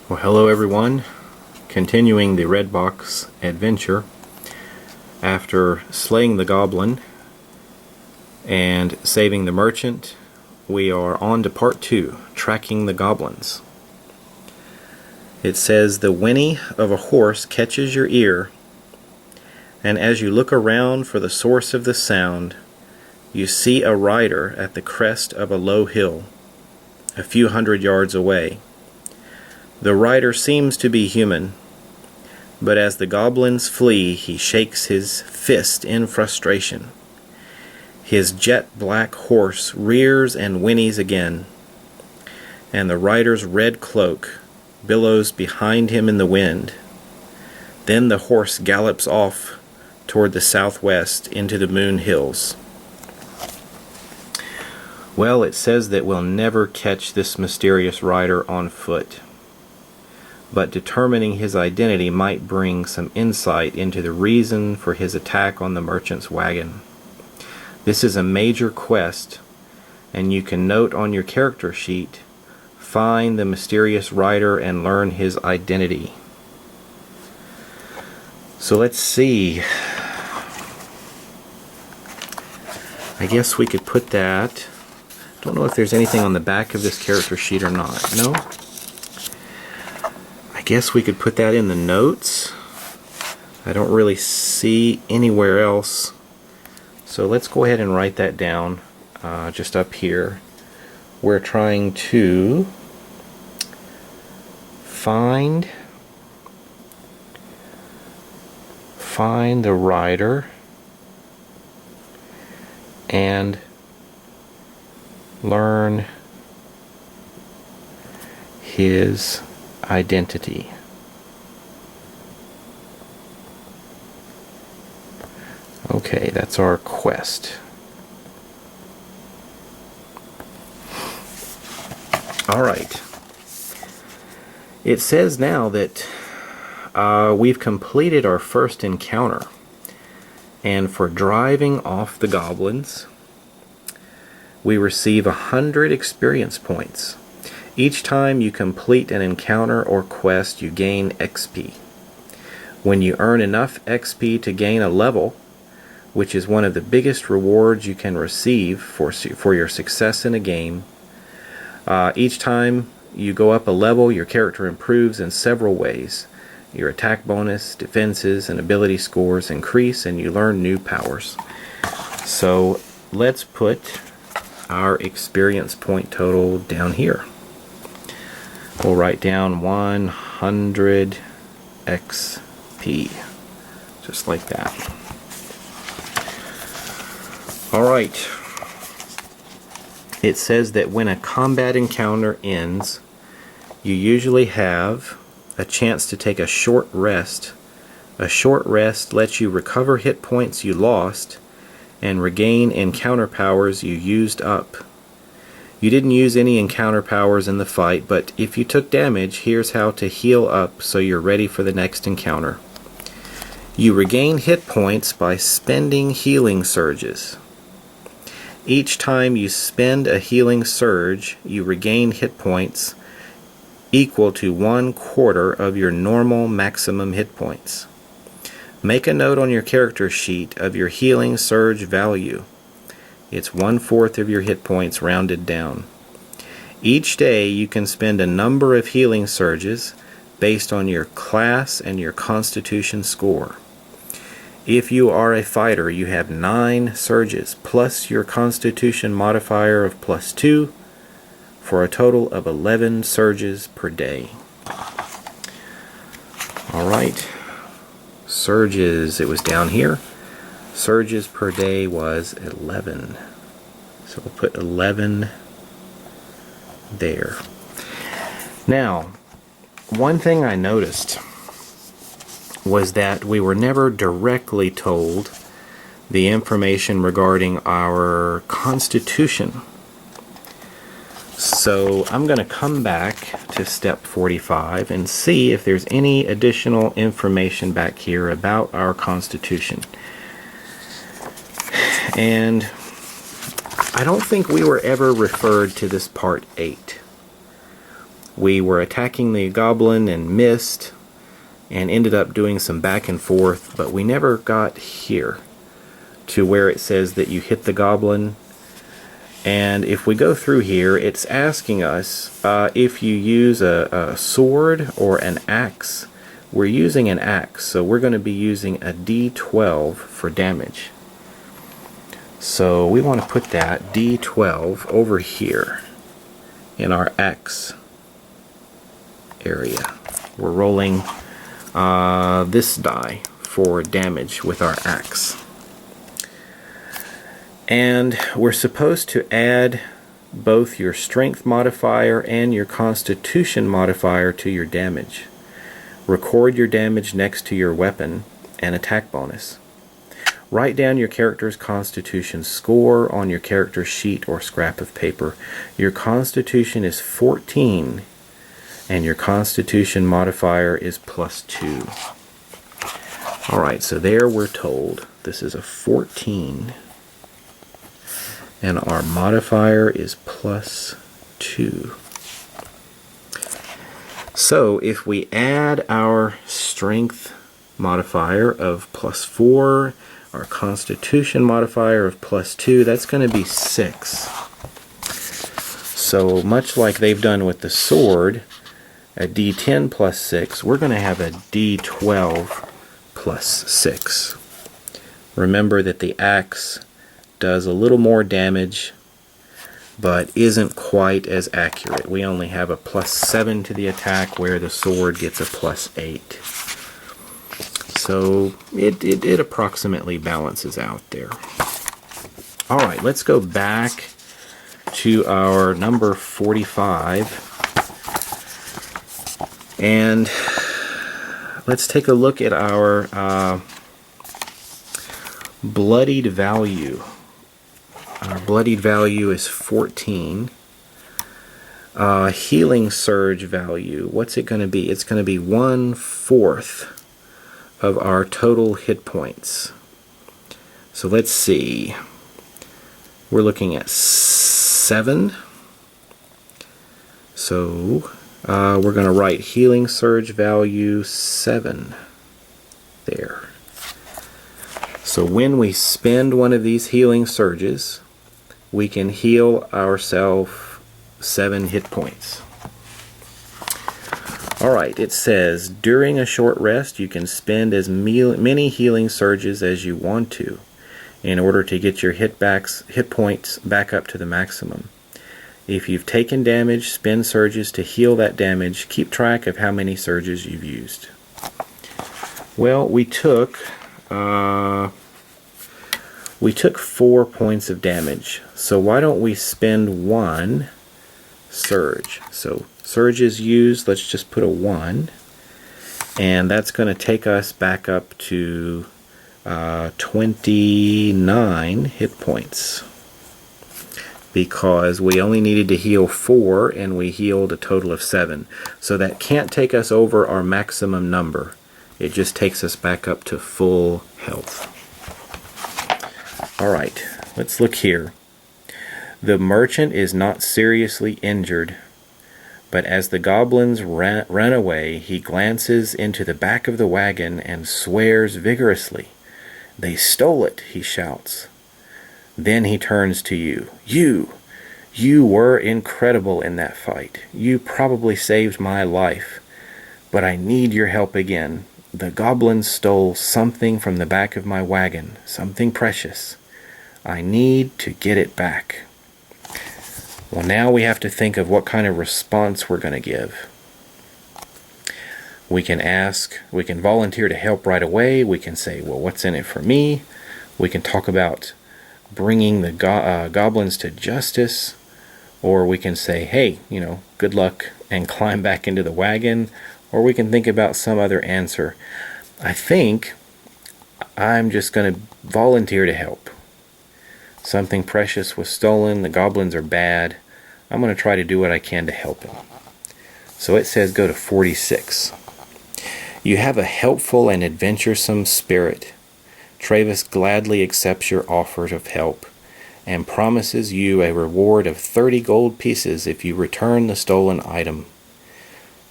Well, hello everyone. Continuing the Red Box adventure. After slaying the goblin and saving the merchant, we are on to part 2, tracking the goblins. It says the whinny of a horse catches your ear, and as you look around for the source of the sound, you see a rider at the crest of a low hill, a few hundred yards away. The rider seems to be human, but as the goblins flee, he shakes his fist in frustration. His jet black horse rears and whinnies again, and the rider's red cloak billows behind him in the wind. Then the horse gallops off toward the southwest into the Moon Hills. Well, it says that we'll never catch this mysterious rider on foot, but determining his identity might bring some insight into the reason for his attack on the merchant's wagon. This is a major quest, and you can note on your character sheet, find the mysterious rider and learn his identity. So let's see. I guess we could put that. Don't know if there's anything on the back of this character sheet or not. No? I guess we could put that in the notes. I don't really see anywhere else. So let's go ahead and write that down just up here. We're trying to find the rider and learn his identity. Okay, that's our quest. Alright. It says now that we've completed our first encounter. And for driving off the goblins, we receive 100 experience points. Each time you complete an encounter or quest, you gain XP. When you earn enough XP to gain a level, which is one of the biggest rewards you can receive for your success in a game, each time you go up a level, your character improves in several ways. Your attack bonus, defenses, and ability scores increase, and you learn new powers. So let's put our experience point total down here. We'll write down 100 XP, just like that. Alright. It says that when a combat encounter ends, you usually have a chance to take a short rest. A short rest lets you recover hit points you lost and regain encounter powers you used up. You didn't use any encounter powers in the fight, but if you took damage, here's how to heal up so you're ready for the next encounter. You regain hit points by spending healing surges. Each time you spend a healing surge, you regain hit points equal to 1/4 of your normal maximum hit points. Make a note on your character sheet of your healing surge value. It's 1/4 of your hit points rounded down. Each day you can spend a number of healing surges based on your class and your constitution score. If you are a fighter, you have 9 surges plus your constitution modifier of +2 for a total of 11 surges per day. Alright, surges, it was down here. Surges per day was 11. So we'll put 11 there. Now, one thing I noticed was that we were never directly told the information regarding our constitution. So I'm going to come back to step 45 and see if there's any additional information back here about our constitution. And I don't think we were ever referred to this part 8. we were attacking the goblin and missed, and ended up doing some back and forth, but we never got here to where it says that you hit the goblin. And if we go through here, it's asking us if you use a sword or an axe. We're using an axe, so we're going to be using a D12 for damage. So we want to put that D12 over here in our axe area. We're rolling this die for damage with our axe. And we're supposed to add both your strength modifier and your constitution modifier to your damage. Record your damage next to your weapon and attack bonus. Write down your character's constitution score on your character sheet or scrap of paper. Your constitution is 14 and your constitution modifier is +2. Alright, so there we're told this is a 14 and our modifier is +2. So if we add our strength modifier of +4, our constitution modifier of +2, that's going to be 6. So much like they've done with the sword, a D10 +6, we're going to have a D12 +6. Remember that the axe does a little more damage, but isn't quite as accurate. We only have a +7 to the attack, where the sword gets a +8. So it approximately balances out there. Alright, let's go back to our number 45. And let's take a look at our bloodied value. Our bloodied value is 14. Healing surge value, what's it going to be? It's going to be 1/4 of our total hit points. So let's see. We're looking at 7. So we're going to write healing surge value 7 there. So when we spend one of these healing surges, we can heal ourselves 7 hit points. Alright, it says, during a short rest you can spend as many healing surges as you want to in order to get your hit points back up to the maximum. If you've taken damage, spend surges to heal that damage. Keep track of how many surges you've used. Well, we took 4 points of damage. So why don't we spend 1 surge? So surge is used, let's just put a 1. And that's going to take us back up to 29 hit points. Because we only needed to heal 4 and we healed a total of 7. So that can't take us over our maximum number. It just takes us back up to full health. Alright, let's look here. The merchant is not seriously injured, but as the goblins run away, he glances into the back of the wagon and swears vigorously. "They stole it," he shouts. Then he turns to you. You were incredible in that fight. You probably saved my life, but I need your help again. The goblins stole something from the back of my wagon, something precious. I need to get it back. Well, now we have to think of what kind of response we're going to give. We can volunteer to help right away. We can say, well, what's in it for me? We can talk about bringing the goblins to justice. Or we can say, hey, good luck, and climb back into the wagon. Or we can think about some other answer. I think I'm just going to volunteer to help. Something precious was stolen. The goblins are bad. I'm going to try to do what I can to help him. So it says go to 46. You have a helpful and adventuresome spirit. Travis gladly accepts your offer of help and promises you a reward of 30 gold pieces if you return the stolen item.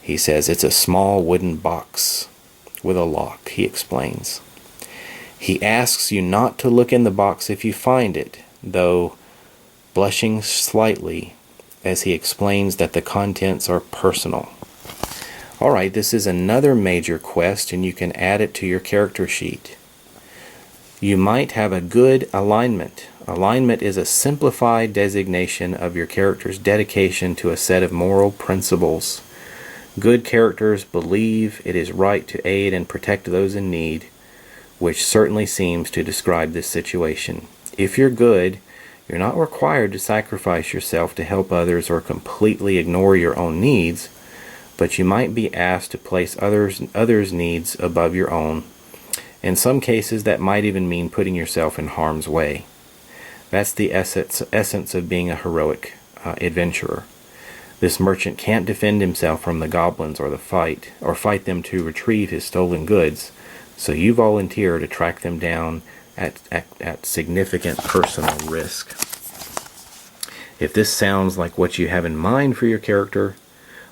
He says it's a small wooden box with a lock, he explains. He asks you not to look in the box if you find it, though blushing slightly as he explains that the contents are personal. Alright, this is another major quest, and you can add it to your character sheet. You might have a good alignment. Alignment is a simplified designation of your character's dedication to a set of moral principles. Good characters believe it is right to aid and protect those in need, which certainly seems to describe this situation. If you're good, you're not required to sacrifice yourself to help others or completely ignore your own needs, but you might be asked to place others' needs above your own. In some cases, that might even mean putting yourself in harm's way. That's the essence of being a heroic adventurer. This merchant can't defend himself from the goblins or fight them to retrieve his stolen goods, so you volunteer to track them down at significant personal risk. If this sounds like what you have in mind for your character,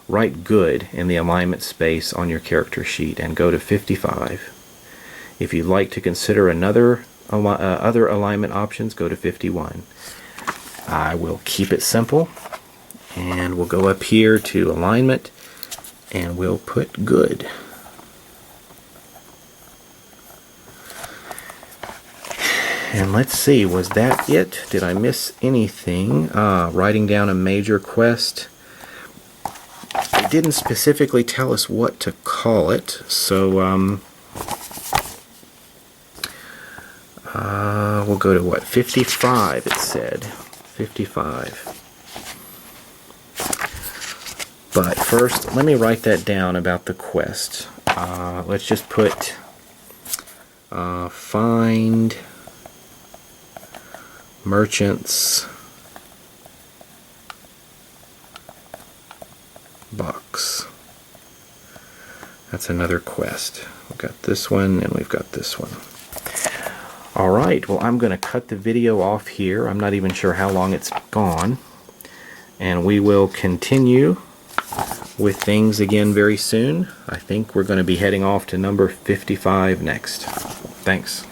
write good in the alignment space on your character sheet and go to 55. If you'd like to consider other alignment options, go to 51. I will keep it simple, and we'll go up here to alignment, and we'll put good. And let's see, was that it? Did I miss anything? Writing down a major quest. It didn't specifically tell us what to call it, so we'll go to what? 55, it said. 55. But first, let me write that down about the quest. Let's just put find merchants box. That's another quest. We've got this one and we've got this one. Alright, well, I'm going to cut the video off here. I'm not even sure how long it's gone. And we will continue with things again very soon. I think we're going to be heading off to number 55 next. Thanks.